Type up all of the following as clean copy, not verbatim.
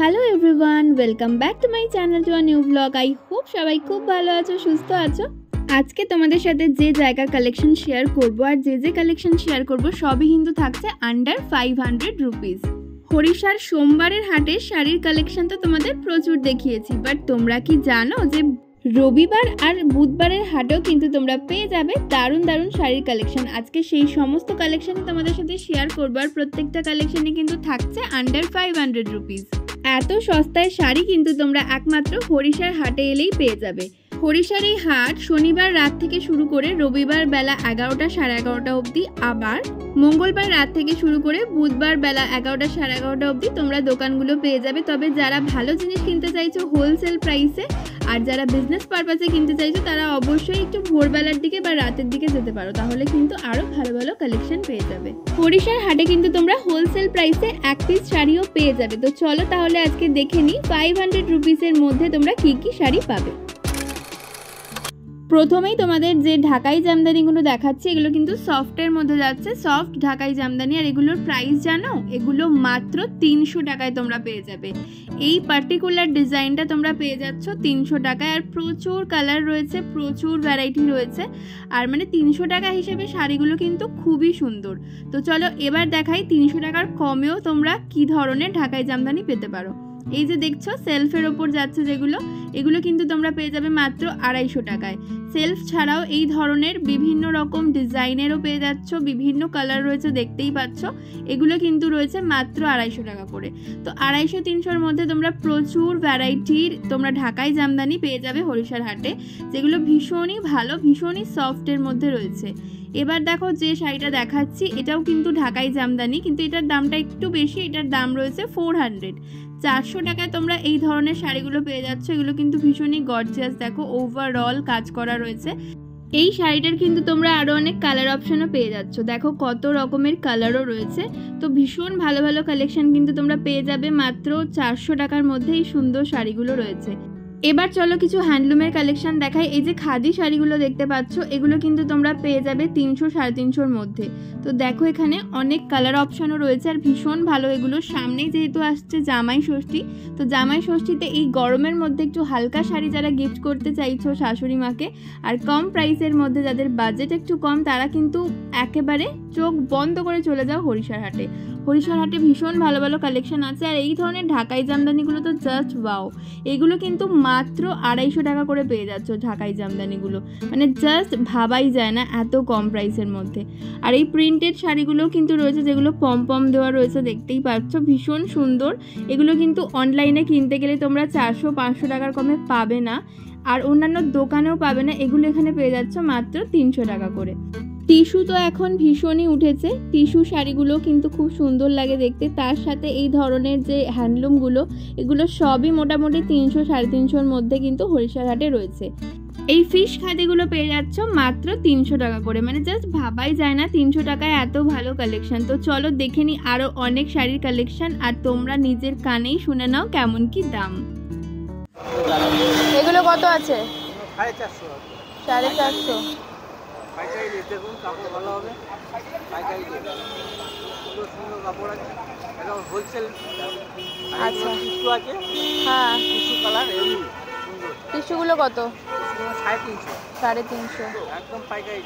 Hello everyone, welcome back to my channel to a new blog. I hope সবাই খুব ভালো আছো, সুস্থ আছো। আজকে তোমাদের সাথে যে জায়গার কালেকশন শেয়ার করব আর যে কালেকশন শেয়ার করব সবই কিন্তু থাকছে আন্ডার 500 রুপিস। হরিশার সোমবারের হাটে শাড়ির কালেকশন তো তোমাদের প্রচুর দেখিয়েছি, বাট তোমরা কি জানো যে রবিবার আর বুধবারের হাটেও কিন্তু তোমরা পেয়ে যাবে দারুণ দারুণ শাড়ির কালেকশন। আজকে সেই সমস্ত কালেকশন তোমাদের সাথে শেয়ার করবো আর প্রত্যেকটা কালেকশনই কিন্তু থাকছে আন্ডার 500 রুপিস। এত সস্তায় শাড়ি কিন্তু তোমরা একমাত্র হরিশার হাটে এলেই পেয়ে যাবে। হরিশার এই হাট শনিবার রাত থেকে শুরু করে রবিবার বেলা 11টা সাড়ে 11টা অবধি, আবার মঙ্গলবার রাত থেকে শুরু করে বুধবার বেলা 11টা সাড়ে 11টা অবধি তোমরা দোকানগুলো পেয়ে যাবে। তবে যারা ভালো জিনিস কিনতে চাইছো হোলসেল প্রাইসে আর যারা বিজনেস পারপাসে কিনতে চাইছো তারা অবশ্যই একটু ভোরবেলার দিকে বা রাতের দিকে যেতে পারো, তাহলে কিন্তু আরো ভালো ভালো কালেকশন পেয়ে যাবে। হরিশার হাটে কিন্তু তোমরা হোলসেল প্রাইসে এক পিস শাড়িও পেয়ে যাবে। তো চলো তাহলে আজকে দেখে নিই 500 রুপিসের মধ্যে তোমরা কি কি শাড়ি পাবে। প্রথমেই তোমাদের যে ঢাকাই জামদানিগুলো দেখাচ্ছি এগুলো কিন্তু সফটের মধ্যে যাচ্ছে, সফট ঢাকাই জামদানি। আর এগুলোর প্রাইস জানো, এগুলো মাত্র 300 টাকায় তোমরা পেয়ে যাবে। এই পার্টিকুলার ডিজাইনটা তোমরা পেয়ে যাচ্ছ 300 টাকায়। আর প্রচুর কালার রয়েছে, প্রচুর ভ্যারাইটি রয়েছে। আর মানে 300 টাকা হিসেবে শাড়িগুলো কিন্তু খুবই সুন্দর। তো চলো এবার দেখাই 300 টাকার কমেও তোমরা কি ধরনের ঢাকাই জামদানি পেতে পারো। এই যে দেখছো সেলফের ওপর যাচ্ছে যেগুলো, এগুলো কিন্তু তোমরা পেয়ে যাবে মাত্র 250 টাকায়। সেলফ ছাড়াও এই ধরনের বিভিন্ন রকম ডিজাইনেরও পেয়ে যাচ্ছ, বিভিন্ন কালার রয়েছে দেখতেই পাচ্ছ। এগুলো কিন্তু রয়েছে মাত্র 250 টাকা করে। তো 250-300-র মধ্যে তোমরা প্রচুর ভ্যারাইটির তোমরা ঢাকাই জামদানি পেয়ে যাবে হরিশার হাটে, যেগুলো ভীষণই ভালো, ভীষণই সফটের মধ্যে রয়েছে। এবার দেখো যে শাড়িটা দেখাচ্ছি এটাও কিন্তু ঢাকাই জামদানি, কিন্তু এটার দামটা একটু বেশি, এটার দাম রয়েছে 400 টাকায় তোমরা এই ধরনের শাড়িগুলো পেয়ে যাচ্ছ। এগুলো কিন্তু ভীষণই গর্জিয়াস, দেখো ওভারঅল কাজ করা রয়েছে। এই শাড়িটার কিন্তু তোমরা আরও অনেক কালার অপশনও পেয়ে যাচ্ছ, দেখো কত রকমের কালারও রয়েছে। তো ভীষণ ভালো ভালো কালেকশন কিন্তু তোমরা পেয়ে যাবে মাত্র 400 টাকার মধ্যে এই সুন্দর শাড়িগুলো রয়েছে। এবার চলো কিছু হ্যান্ডলুমের কালেকশন দেখাই। এই যে খাদি শাড়িগুলো দেখতে পাচ্ছ এগুলো কিন্তু তোমরা পেয়ে যাবে 300-350-র মধ্যে। তো দেখো এখানে অনেক কালার অপশনও রয়েছে আর ভীষণ ভালো এগুলো। সামনেই যেহেতু আসছে জামাই ষষ্ঠী, তো জামাই ষষ্ঠীতে এই গরমের মধ্যে একটু হালকা শাড়ি যারা গিফট করতে চাইছো শাশুড়ি মাকে আর কম প্রাইসের মধ্যে যাদের বাজেট একটু কম, তারা কিন্তু একেবারে চোখ বন্ধ করে চলে যাও হরিশার হাটে। হরিশার হাটে ভীষণ ভালো ভালো কালেকশন আছে। আর এই ধরনের ঢাকাই জামদানিগুলো তো জাস্ট ওয়াও, এগুলো কিন্তু মাত্র 250 টাকা করে পেয়ে যাচ্ছ ঢাকাই জামদানিগুলো, মানে জাস্ট ভাবাই যায় না এত কম প্রাইসের মধ্যে। আর এই প্রিন্টেড শাড়িগুলোও কিন্তু রয়েছে, যেগুলো পম দেওয়া রয়েছে দেখতেই পাচ্ছ, ভীষণ সুন্দর। এগুলো কিন্তু অনলাইনে কিনতে গেলে তোমরা 400-500 টাকার কমে পাবে না, আর অন্যান্য দোকানেও পাবে না। এগুলো এখানে পেয়ে যাচ্ছ মাত্র 300 টাকা করে। টিস্যু তো এখন ভীষণই উঠেছে, টিস্যু শাড়িগুলো কিন্তু খুব সুন্দর লাগে দেখতে। তার সাথে এই ধরনের যে হ্যান্ডলুমগুলো এগুলো সবই মোটামুটি 300-350-র মধ্যে কিন্তু হরিশার হাটে রয়েছে। এই ফিশ খাদিগুলো পেয়ে যাচ্ছ মাত্র 300 টাকা করে, মানে জাস্ট ভাবাই যায় না 300 টাকায় এত ভালো কালেকশন। তো চলো দেখে নি আরো অনেক শাড়ির কালেকশন আর তোমরা নিজের কানেই শুনে নাও কেমন কি দাম। এগুলো কত আছে? 450। দেখুন কাপড় ভালো হবে, পাইকারি সুন্দর সুন্দর কাপড় আছে, এটা হোলসেল। আচ্ছা টিস্যু আছে, হ্যাঁ টিস্যু কালার হেভি সুন্দর। টিস্যুগুলো কত? 350 একদম পাইকারি।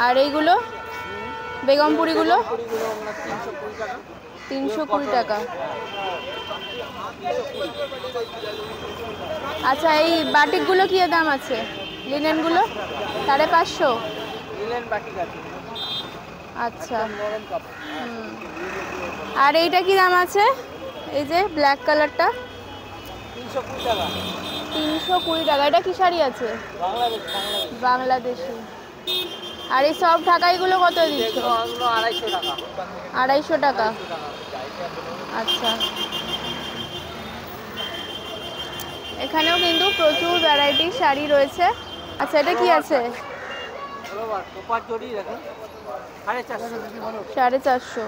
আর এইগুলো বেগমপুরিগুলো? 320 টাকা। 320 টাকা। আচ্ছা এই বাটিকগুলো কি দাম আছে? লিনেনগুলো 550? লিনেন বাটিক আছে। আচ্ছা আর এইটা কি দাম আছে? এই যে ব্ল্যাক কালারটা 320 টাকা। 320 টাকা। এটা কি শাড়ি আছে? বাংলাদেশি। আর এই সব ঢাকাইগুলো কত দিচ্ছ? 250 টাকা। 250 টাকা। আচ্ছা এখানেও কিন্তু প্রচুর ভ্যারাইটির শাড়ি রয়েছে। আচ্ছা এটা কি আছে? 450।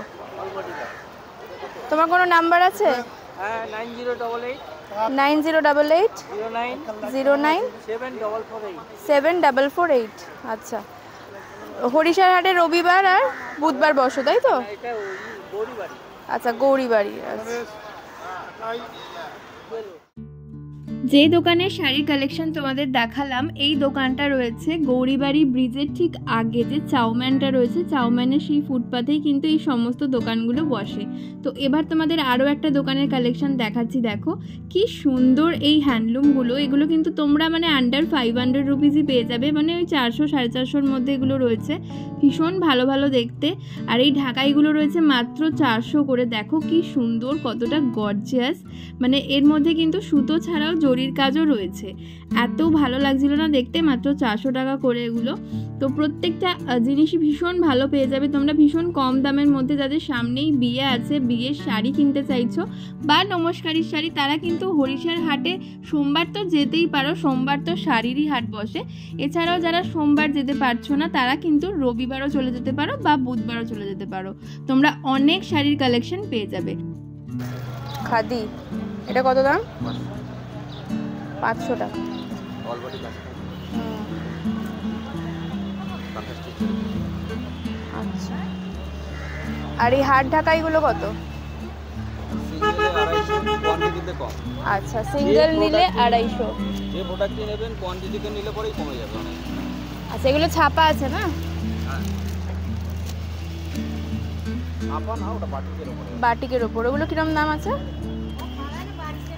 তোমার কোনো নাম্বার আছে? 9088 09 7448। আচ্ছা হরিশার হাটে রবিবার আর বুধবার বসো তাই তো? আচ্ছা গৌরীবাড়ি। আচ্ছা যে দোকানের শাড়ির কালেকশন তোমাদের দেখালাম, এই দোকানটা রয়েছে গৌরীবাড়ি ব্রিজের ঠিক আগে যে চাউম্যানটা রয়েছে, চাউম্যানের সেই ফুটপাতেই কিন্তু এই সমস্ত দোকানগুলো বসে। তো এবার তোমাদের আরও একটা দোকানের কালেকশন দেখাচ্ছি। দেখো কি সুন্দর এই হ্যান্ডলুমগুলো, এগুলো কিন্তু তোমরা মানে আন্ডার 500 রুপিসই পেয়ে যাবে, মানে ওই 400 450 মধ্যে এগুলো রয়েছে। ভীষণ ভালো ভালো দেখতে। আর এই ঢাকাইগুলো রয়েছে মাত্র 400 করে। দেখো কি সুন্দর, কতটা গর্জিয়াস, মানে এর মধ্যে কিন্তু সুতো ছাড়াও জরির কাজও রয়েছে। এত ভালো লাগছিল না দেখতে, মাত্র 400 টাকা করে এগুলো। তো প্রত্যেকটা জিনিসই ভীষণ ভালো পেয়ে যাবে তোমরা, ভীষণ কম দামের মধ্যে। যাদের সামনেই বিয়ে আছে, বিয়ের শাড়ি কিনতে চাইছো বা নমস্কারের শাড়ি, তারা কিন্তু হরিষার হাটে সোমবার তো যেতেই পারো, সোমবার তো শাড়িরই হাট বসে। এছাড়াও যারা সোমবার যেতে পারছো না, তারা কিন্তু রবিবারও চলে যেতে পারো বা বুধবারও চলে যেতে পারো। তোমরা অনেক শাড়ির কালেকশন পেয়ে যাবে। খাদি, এটা কত দাম? 500 টাকা। আচ্ছা, আর এই হাট ঢাকাইগুলো কত? আচ্ছা, সিঙ্গেল নিলে 250। যে প্রোডাক্টটি নেবেন কোয়ান্টিটিতে নিলে পরেই কমে যাবে অনেক। আচ্ছা, এগুলো ছাপা আছে না? ছাপা না, ওটা বাটিকের উপরে। বাটিকের উপর। ওগুলো কিরকম দাম আছে?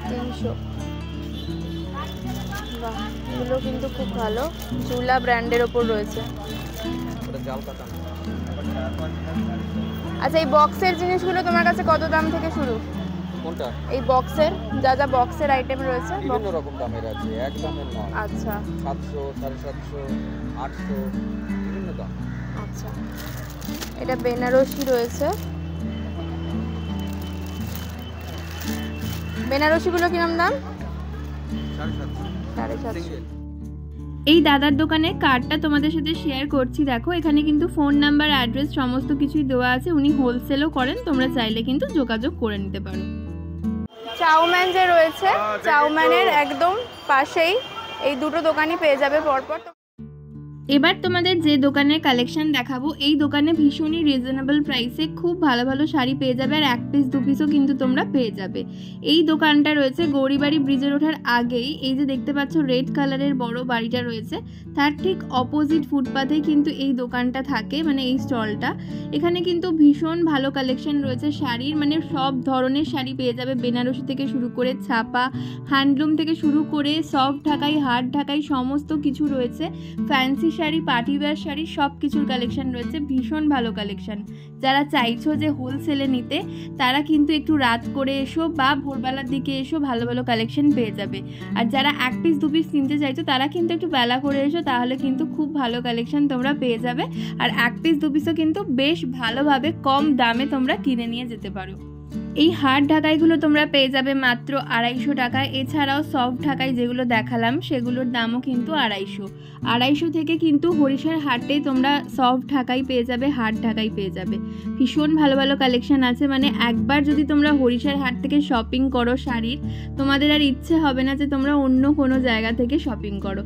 300। বাহ, এগুলো কিন্তু খুব ভালো, ঝুলা ব্র্যান্ডের ওপর রয়েছে। ওটা জাল কাটা। আচ্ছা, এই বক্সের জিনিসগুলো তোমার কাছে কত দাম থেকে শুরু? কোনটা? এই বক্সের, যা যা বক্সের আইটেম রয়েছে। বিভিন্ন রকম দামের আছে, এক দামের নয়। আচ্ছা, 700, 750, 800, বিভিন্ন দাম। আচ্ছা, এটা বেনারসি রয়েছে। বেনারসিগুলো কিরকম দাম? 750। এই দাদার দোকানের কার্ডটা তোমাদের সাথে শেয়ার করছি। দেখো এখানে কিন্তু ফোন নাম্বার, অ্যাড্রেস সমস্ত কিছুই দেওয়া আছে। উনি হোলসেলও করেন, তোমরা চাইলে কিন্তু যোগাযোগ করে নিতে পারো। চাউম্যান যে রয়েছে, চাউম্যানের একদম পাশেই এই দুটো দোকানই পেয়ে যাবে পরপর। এবার তোমাদের যে দোকানের কালেকশন দেখাবো, এই দোকানে ভীষণই রিজনেবল প্রাইসে খুব ভালো ভালো শাড়ি পেয়ে যাবে, আর 1 পিস 2 পিসও কিন্তু তোমরা পেয়ে যাবে। এই দোকানটা রয়েছে গৌরীবাড়ি ব্রিজের ওঠার আগেই, এই যে দেখতে পাচ্ছ রেড কালারের বড় বাড়িটা রয়েছে, তার ঠিক অপোজিট ফুটপাথেই কিন্তু এই দোকানটা থাকে, মানে এই স্টলটা। এখানে কিন্তু ভীষণ ভালো কালেকশন রয়েছে শাড়ির, মানে সব ধরনের শাড়ি পেয়ে যাবে, বেনারসি থেকে শুরু করে ছাপা, হ্যান্ডলুম থেকে শুরু করে সফট ঢাকাই, হার্ড ঢাকাই সমস্ত কিছু রয়েছে। ফ্যান্সি শাড়ি, পার্টিওয়্যার শাড়ি, সব কিছুর কালেকশন রয়েছে, ভীষণ ভালো কালেকশন। যারা চাইছো যে হোলসেলে নিতে, তারা কিন্তু একটু রাত করে এসো বা ভোরবেলার দিকে এসো, ভালো ভালো কালেকশন পেয়ে যাবে। আর যারা 1 পিস 2 পিস কিনতে চাইছো, তারা কিন্তু একটু বেলা করে এসো, তাহলে কিন্তু খুব ভালো কালেকশন তোমরা পেয়ে যাবে। আর 1 পিস 2 পিসও কিন্তু বেশ ভালোভাবে কম দামে তোমরা কিনে নিয়ে যেতে পারো। এই হার্ড ঢাকাইগুলো তোমরা পেয়ে যাবে মাত্র 250 টাকায়। এছাড়াও সফট ঢাকাই যেগুলো দেখালাম, সেগুলোর দামও কিন্তু 250 থেকে কিন্তু হরিষার হাটে তোমরা সফট ঢাকাই পেয়ে যাবে, হার্ড ঢাকাই পেয়ে যাবে। ভীষণ ভালো ভালো কালেকশন আছে, মানে একবার যদি তোমরা হরিষার হাট থেকে শপিং করো শাড়ির, তোমাদের আর ইচ্ছে হবে না যে তোমরা অন্য কোনো জায়গা থেকে শপিং করো।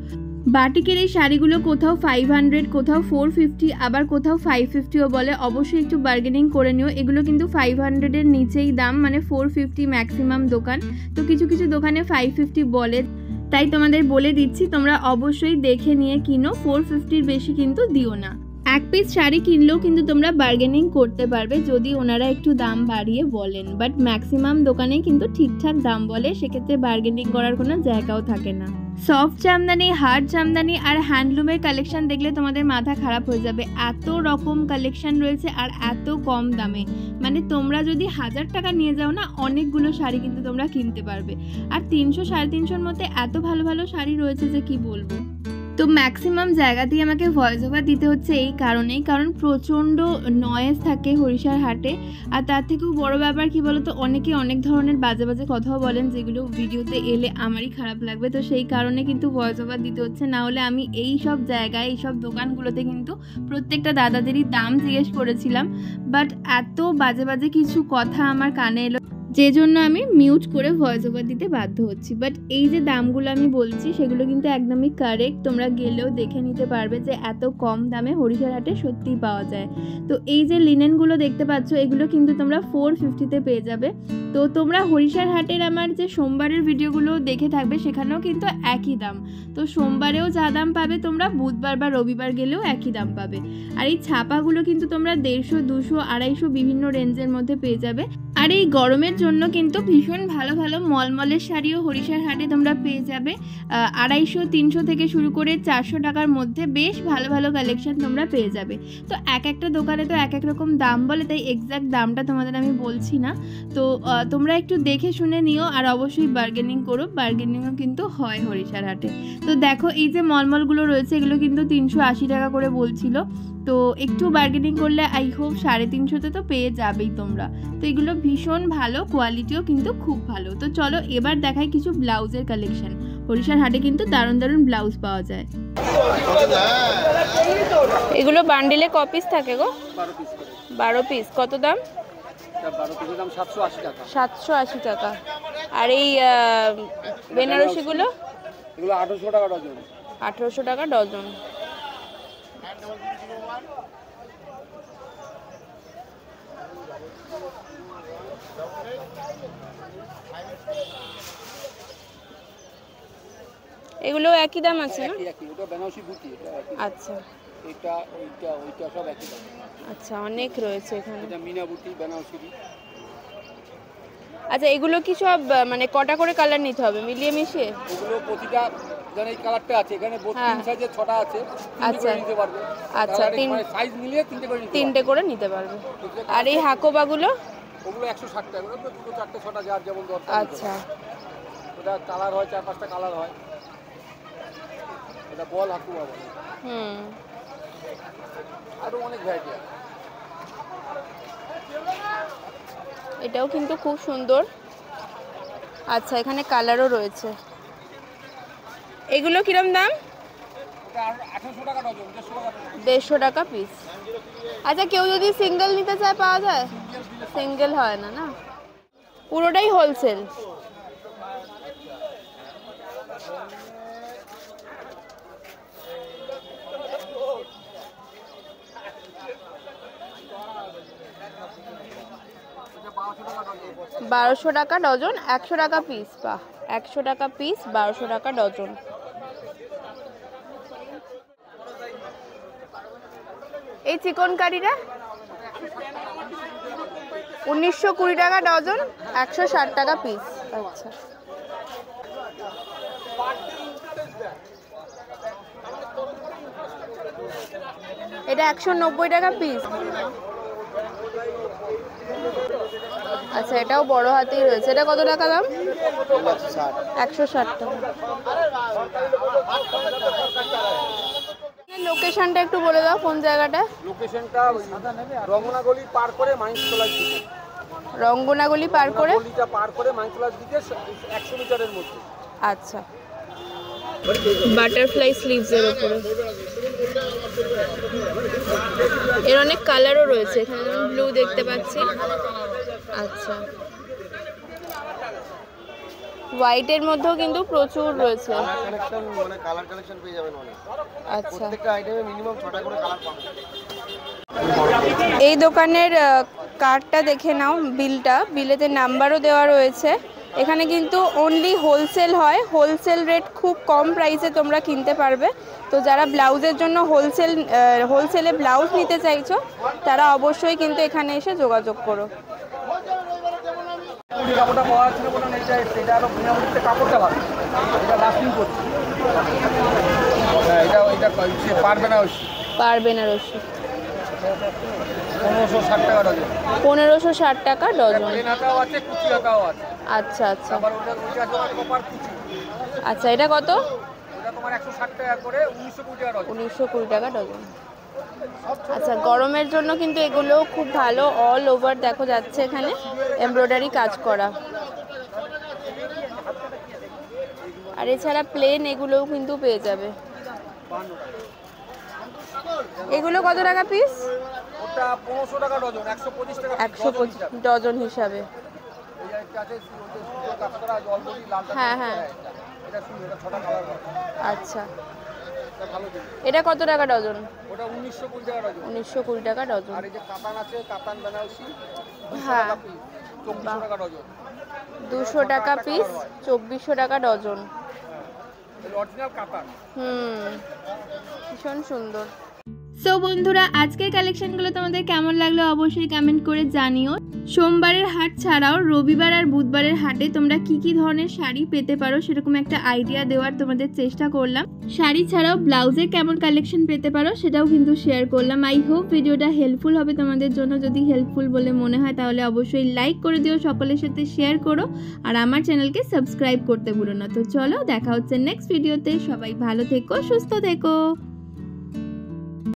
বাটিকের এই শাড়িগুলো কোথাও 500, কোথাও 450, আবার কোথাও 550ও বলে। অবশ্যই একটু বার্গেনিং করে নিও। এগুলো কিন্তু 500-এর নিচেই দাম, মানে 450 ম্যাক্সিমাম দোকান। তো কিছু কিছু দোকানে 550 বলে, তাই তোমাদের বলে দিচ্ছি তোমরা অবশ্যই দেখে নিয়ে কিনো, 450-র বেশি কিন্তু দিও না। 1 পিস শাড়ি কিনলেও কিন্তু তোমরা বার্গেনিং করতে পারবে যদি ওনারা একটু দাম বাড়িয়ে বলেন, বাট ম্যাক্সিমাম দোকানেই কিন্তু ঠিকঠাক দাম বলে, সেক্ষেত্রে বার্গেনিং করার কোনো জায়গাও থাকে না। সফট জামদানি, হার্ড জামদানি আর হ্যান্ডলুমের কালেকশন দেখলে তোমাদের মাথা খারাপ হয়ে যাবে। এত রকম কালেকশন রয়েছে আর এত কম দামে, মানে তোমরা যদি 1000 টাকা নিয়ে যাও না, অনেকগুলো শাড়ি কিন্তু তোমরা কিনতে পারবে। আর 300 350-র মধ্যে এত ভালো ভালো শাড়ি রয়েছে যে কি বলবো। তো ম্যাক্সিমাম জায়গাতেই আমাকে ভয়েস ওভার দিতে হচ্ছে এই কারণেই, কারণ প্রচণ্ড নয়েজ থাকে হরিষার হাটে। আর তার থেকেও বড় ব্যাপার কি বলতো, অনেকে অনেক ধরনের বাজে বাজে কথাও বলেন, যেগুলো ভিডিওতে এলে আমারই খারাপ লাগবে। তো সেই কারণে কিন্তু ভয়েস ওভার দিতে হচ্ছে, না হলে আমি এই সব জায়গায়, এই সব দোকানগুলোতে কিন্তু প্রত্যেকটা দাদাদেরই দাম জিজ্ঞেস করেছিলাম, বাট এত বাজে বাজে কিছু কথা আমার কানে এলো, যে জন্য আমি মিউট করে ভয়েস ওভার দিতে বাধ্য হচ্ছি। বাট এই যে দামগুলো আমি বলছি সেগুলো কিন্তু একদমই কারেক্ট, তোমরা গেলেও দেখে নিতে পারবে যে এত কম দামে হরিশার হাটে সত্যিই পাওয়া যায়। তো এই যে লিনেনগুলো দেখতে পাচ্ছ এগুলো কিন্তু তোমরা 450-তে পেয়ে যাবে। তো তোমরা হরিশার হাটের আমার যে সোমবারের ভিডিওগুলো দেখে থাকবে সেখানেও কিন্তু একই দাম। তো সোমবারেও যা দাম পাবে তোমরা বুধবার বা রবিবার গেলেও একই দাম পাবে। আর এই ছাপাগুলো কিন্তু তোমরা 150, 200, 250 বিভিন্ন রেঞ্জের মধ্যে পেয়ে যাবে। আর এই গরমের জন্য কিন্তু ভীষণ ভালো ভালো মলমলের শাড়িও হরিশার হাটে তোমরা পেয়ে যাবে। 250, 300 থেকে শুরু করে 400 টাকার মধ্যে বেশ ভালো ভালো কালেকশন তোমরা পেয়ে যাবে। তো এক একটা দোকানে তো এক এক রকম দাম বলে, তাই এক্স্যাক্ট দামটা তোমাদের আমি বলছি না। তো তোমরা একটু দেখে শুনে নিও, আর অবশ্যই বার্গেনিং করো, বার্গেনিংও কিন্তু হয় হরিশার হাটে। তো দেখো এই যে মলমলগুলো রয়েছে এগুলো কিন্তু 380 টাকা করে বলছিল, তো একটু বার্গেনিং করলে আই হোপ 350-তে তো পেয়ে যাবেই তোমরা। তো এগুলো ভীষণ ভালো, কোয়ালিটিও কিন্তু খুব ভালো। তো চলো এবার দেখাই কিছু ব্লাউজের কালেকশন। হরিশার হাটে কিন্তু দারুণ দারুণ ব্লাউজ পাওয়া যায়। এগুলো বান্ডিলে ক পিস থাকে গো? 12 পিস। কত দাম? 12 পিসের দাম 780 টাকা। 780 টাকা। আর এই বেনারসিগুলো? এগুলো 1800 টাকা ডজন। 1800 টাকা ডজন। এগুলো একই দাম আছে না? একই, ওটা বেনারসি বুটি, এটা একই। আচ্ছা, এটা ওইটা সব একই দাম। আচ্ছা, অনেক রয়েছে এখানে। এটা মিনা বুটি, বেনারসি। আচ্ছা, এগুলো কি সব মানে কটা করে কালার নিতে হবে মিলিয়ে মিশিয়ে? ওগুলো প্রতিটা যেন এই কালারটা আছে, এখানে 32 সাইজের 6টা আছে, আচ্ছা নিতে পারবে। আচ্ছা, সাইজ মিলিয়ে 3টে করে নিতে পারবে। আর এই হাকোবাগুলো? ওগুলো 160 টাকা করে, দুটো 4টে 6টা যার যেমন দরকার। আচ্ছা, ওটা কালার হয় 4-5টা কালার হয়। এটা বল হাকুয়া বলে। আরো অনেক ভ্যারাইটি আছে। এটাও কিন্তু খুব সুন্দর। আচ্ছা, এখানে কালারও রয়েছে। এগুলো কিরম দাম? ওটা 1800 টাকা ডজন, 150 টাকা পিস। আচ্ছা, কেউ যদি সিঙ্গেল নিতে চায় পাওয়া যায়? সিঙ্গেল হয় না, না পুরোটাই হোলসেল। $1200 টাকা ডজন, 100 টাকা পিস। বাহ, 100 টাকা পিস, 1200 টাকা ডজন। এই চিকন কারিটা 1920 টাকা ডজন, 160 টাকা পিস। আচ্ছা, এটা 190 টাকা পিস। আচ্ছা, এটাও বড় হাতেই রয়েছে। এটা কত টাকা দাম? 160 টাকা। লোকেশনটা একটু বলে দাও, কোন জায়গাটা? লোকেশনটা রঙ্গনাগলি পার করে মাইনসতলার দিকে। রঙ্গনাগলি পার করে গলিটা পার করে মাইনসতলার দিকে 100 মিটারের মধ্যে। আচ্ছা, বাটারফ্লাই স্লিভসের উপরে। এর অনেক কালারও রয়েছে, এখানে যেমন ব্লু দেখতে পাচ্ছি। আচ্ছা, হোয়াইটের মধ্যেও কিন্তু প্রচুর রয়েছে। কালেকশন মানে কালার কালেকশন পেয়ে যাবেন অনেক। আচ্ছা, প্রত্যেকটা আইটেমে মিনিমাম 6টা করে কালার পাবেন। এই দোকানের কার্ডটা দেখে নাও, বিলেতে নাম্বারও দেওয়া রয়েছে। এখানে কিন্তু অনলি হোলসেল হয়, হোলসেল রেট খুব কম প্রাইসে তোমরা কিনতে পারবে। তো যারা ব্লাউজের জন্য হোলসেলে ব্লাউজ নিতে চাইছো তারা অবশ্যই কিন্তু এখানে এসে যোগাযোগ করো। কাপড়টা পাওয়া যাচ্ছে না, কোন এটা এটা আরো বিনামূল্যে কাপড়টা ভালো, এটা লাস্টিং করছে। এটা সে পারবে না, পারবে না রশি। 1560 টাকা ডজন। 1560 টাকা ডজন। প্লেন হাতাও আছে, কুচি হাতাও আছে। আচ্ছা আচ্ছা, আবার ওটা আছে কপার কুচি। আচ্ছা, এটা কত? ওটা তোমার 160 টাকা করে, 1920 টাকা ডজন। 1920 টাকা ডজন। আচ্ছা, গরমের জন্য কিন্তু এগুলো খুব ভালো, অল ওভার দেখো যাচ্ছে এখানে এমব্রয়ডারি কাজ করা। আর এছাড়া প্লেন এগুলোও কিন্তু পেয়ে যাবে। এগুলো কত টাকা পিস? ওটা 1500 টাকা ডজন, 125 টাকা 125 ডজন হিসাবে। হ্যাঁ হ্যাঁ আচ্ছা, এটা কত টাকা ডজন? ওটা 1920 টাকা ডজন। 1920 টাকা ডজন। আর এই যে কাতান আছে, কাতান বেনারসি, হ্যাঁ 2400 টাকা ডজন। 200 টাকা পিস, 2400 টাকা ডজন। অরিজিনাল কাতান। ভীষণ সুন্দর। সো বন্ধুরা, আজকের কালেকশনগুলো তোমাদের কেমন লাগলো অবশ্যই কমেন্ট করে জানিও। সোমবারের হাট ছাড়াও রবিবার আর বুধবারের হাটে তোমরা কি কি ধরনের শাড়ি পেতে পারো সেরকম একটা আইডিয়া দেওয়ার তোমাদের চেষ্টা করলাম। শাড়ি ছাড়াও ব্লাউজের কেমন কালেকশন পেতে পারো সেটাও কিন্তু শেয়ার করলাম। আই হোপ ভিডিওটা হেল্পফুল হবে তোমাদের জন্য। যদি হেল্পফুল বলে মনে হয় তাহলে অবশ্যই লাইক করে দিও, সকলের সাথে শেয়ার করো, আর আমার চ্যানেলকে সাবস্ক্রাইব করতে ভুলো না। তো চলো, দেখা হচ্ছে নেক্সট ভিডিওতে। সবাই ভালো থেকো, সুস্থ থেকো।